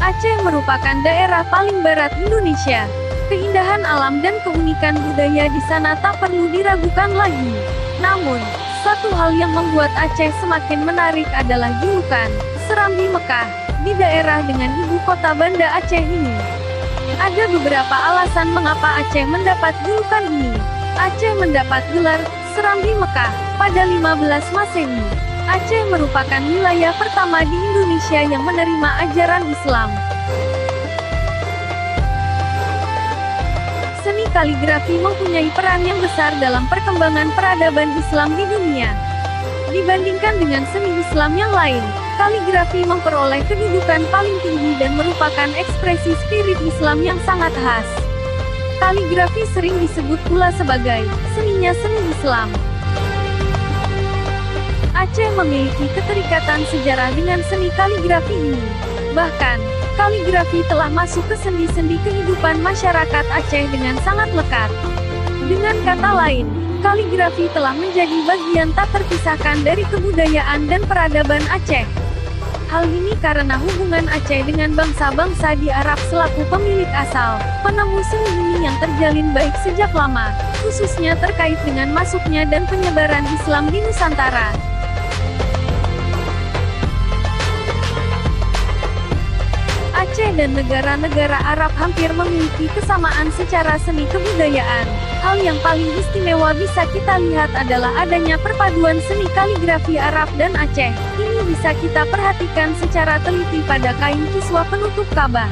Aceh merupakan daerah paling barat Indonesia. Keindahan alam dan keunikan budaya di sana tak perlu diragukan lagi. Namun, satu hal yang membuat Aceh semakin menarik adalah julukan Serambi Mekah di daerah dengan ibu kota Banda Aceh ini. Ada beberapa alasan mengapa Aceh mendapat julukan ini. Aceh mendapat gelar Serambi Mekah pada 15 Masehi. Aceh merupakan wilayah pertama di Indonesia yang menerima ajaran Islam. Seni kaligrafi mempunyai peran yang besar dalam perkembangan peradaban Islam di dunia. Dibandingkan dengan seni Islam yang lain, kaligrafi memperoleh kedudukan paling tinggi dan merupakan ekspresi spirit Islam yang sangat khas. Kaligrafi sering disebut pula sebagai seninya seni Islam. Aceh memiliki keterikatan sejarah dengan seni kaligrafi ini. Bahkan, kaligrafi telah masuk ke sendi-sendi kehidupan masyarakat Aceh dengan sangat lekat. Dengan kata lain, kaligrafi telah menjadi bagian tak terpisahkan dari kebudayaan dan peradaban Aceh. Hal ini karena hubungan Aceh dengan bangsa-bangsa di Arab selaku pemilik asal, penemu seni ini yang terjalin baik sejak lama, khususnya terkait dengan masuknya dan penyebaran Islam di Nusantara. Aceh dan negara-negara Arab hampir memiliki kesamaan secara seni kebudayaan. Hal yang paling istimewa bisa kita lihat adalah adanya perpaduan seni kaligrafi Arab dan Aceh. Ini bisa kita perhatikan secara teliti pada kain kiswah penutup Ka'bah.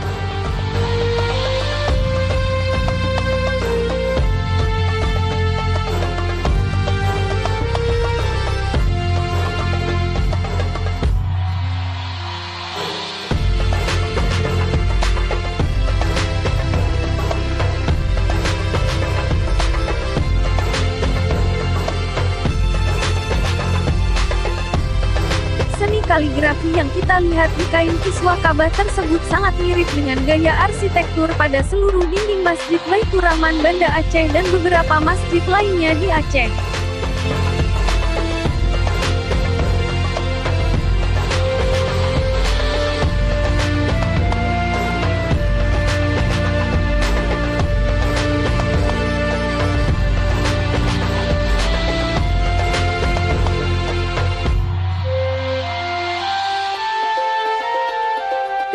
Kaligrafi yang kita lihat di kain kiswah Ka'bah tersebut sangat mirip dengan gaya arsitektur pada seluruh dinding Masjid Baitur Rahman Banda Aceh dan beberapa masjid lainnya di Aceh.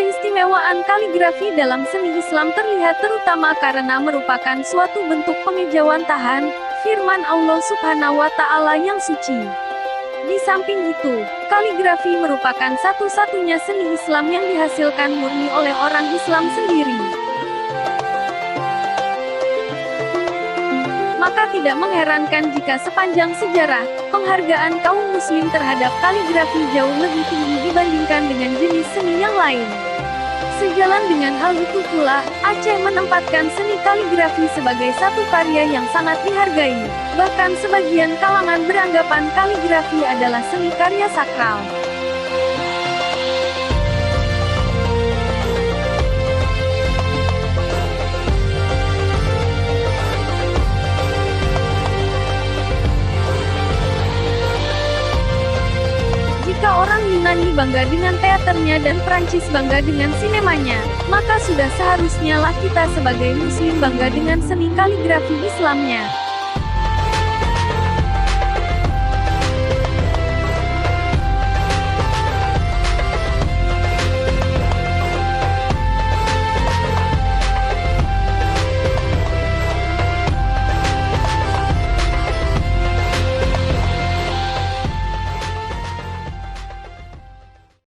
Keistimewaan kaligrafi dalam seni Islam terlihat terutama karena merupakan suatu bentuk pemejawantahan firman Allah Subhanahu wa Ta'ala yang suci. Di samping itu, kaligrafi merupakan satu-satunya seni Islam yang dihasilkan murni oleh orang Islam sendiri. Maka tidak mengherankan jika sepanjang sejarah, penghargaan kaum muslim terhadap kaligrafi jauh lebih tinggi dibandingkan dengan jenis seni yang lain. Sejalan dengan hal itu pula, Aceh menempatkan seni kaligrafi sebagai satu karya yang sangat dihargai. Bahkan sebagian kalangan beranggapan kaligrafi adalah seni karya sakral. Jika orang Yunani bangga dengan teaternya dan Prancis bangga dengan sinemanya, maka sudah seharusnya lah kita sebagai Muslim bangga dengan seni kaligrafi Islamnya.